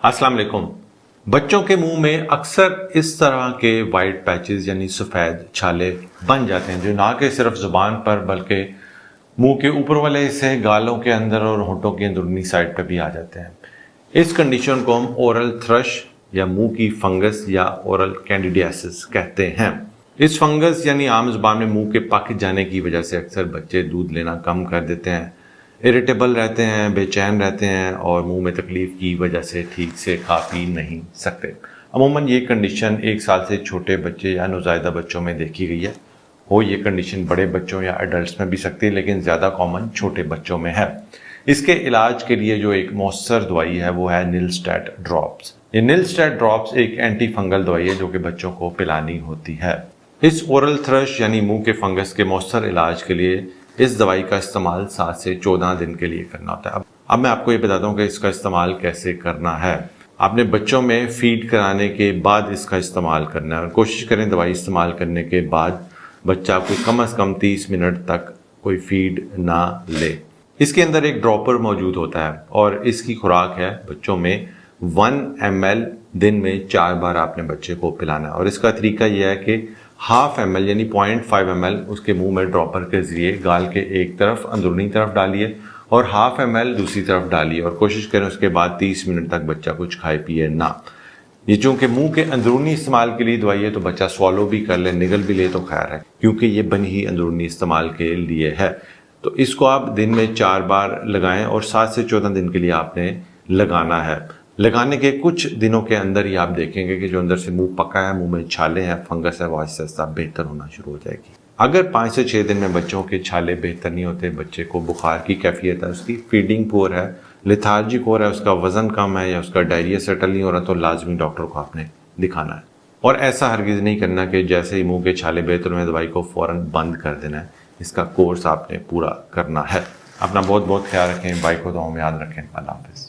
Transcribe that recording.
अस्सलाम वालेकुम। बच्चों के मुंह में अक्सर इस तरह के वाइट पैचेस यानी सफ़ेद छाले बन जाते हैं जो ना कि सिर्फ ज़ुबान पर बल्कि मुंह के ऊपर वाले हिस्से, गालों के अंदर और होंठों की अंदरूनी साइड पर भी आ जाते हैं। इस कंडीशन को हम ओरल थ्रश या मुंह की फंगस या ओरल कैंडिडियासिस कहते हैं। इस फंगस यानी आम ज़ुबान में मुंह के पक जाने की वजह से अक्सर बच्चे दूध लेना कम कर देते हैं, इरिटेबल रहते हैं, बेचैन रहते हैं और मुंह में तकलीफ की वजह से ठीक से खा पी नहीं सकते। अमूमन ये कंडीशन 1 साल से छोटे बच्चे या नौज़ायदा बच्चों में देखी गई है। ये कंडीशन बड़े बच्चों या एडल्ट्स में भी सकती है, लेकिन ज़्यादा कॉमन छोटे बच्चों में है। इसके इलाज के लिए जो एक मौसर दवाई है वो है निलस्टैट ड्रॉप्स। ये निलस्टैट ड्रॉप्स एक एंटी फंगल दवाई है जो कि बच्चों को पिलानी होती है। इस ओरल थ्रश यानी मुंह के फंगस के मौसर इलाज के लिए इस दवाई का इस्तेमाल 7 से 14 दिन के लिए करना होता है। अब मैं आपको ये बताता हूँ कि इसका इस्तेमाल कैसे करना है। आपने बच्चों में फीड कराने के बाद इसका इस्तेमाल करना है और कोशिश करें दवाई इस्तेमाल करने के बाद बच्चा कोई कम से कम 30 मिनट तक कोई फीड ना ले। इसके अंदर एक ड्रॉपर मौजूद होता है और इसकी खुराक है बच्चों में 1 ml दिन में 4 बार आपने बच्चे को पिलाना है। और इसका तरीका यह है कि 1/2 ml यानी 0.5 ml उसके मुंह में ड्रॉपर के जरिए गाल के एक तरफ अंदरूनी तरफ डालिए और 1/2 ml दूसरी तरफ डालिए और कोशिश करें उसके बाद 30 मिनट तक बच्चा कुछ खाए पिए ना। ये चूंकि मुंह के अंदरूनी इस्तेमाल के लिए दवाई है तो बच्चा स्वॉलो भी कर ले, निगल भी ले तो खैर है, क्योंकि ये बनी ही अंदरूनी इस्तेमाल के लिए है। तो इसको आप दिन में 4 बार लगाएं और 7 से 14 दिन के लिए आपने लगाना है। लगाने के कुछ दिनों के अंदर ही आप देखेंगे कि जो अंदर से मुंह पका है, मुंह में छाले हैं, फंगस है, वो आहिस्ता आहिस्ता बेहतर होना शुरू हो जाएगी। अगर 5 से 6 दिन में बच्चों के छाले बेहतर नहीं होते, बच्चे को बुखार की कैफियत है, उसकी फीडिंग पुअर है, लेथार्जिक हो रहा है, उसका वजन कम है या उसका डायरिया सेटल नहीं हो रहा, तो लाजमी डॉक्टर को आपने दिखाना है। और ऐसा हरगिज़ नहीं करना कि जैसे ही मुंह के छाले बेहतर हुए दवाई को फ़ौरन बंद कर देना है। इसका कोर्स आपने पूरा करना है। अपना बहुत बहुत ख्याल रखें, बाई को दुआओं में याद रखें। अल्लाह हाफ़िज़।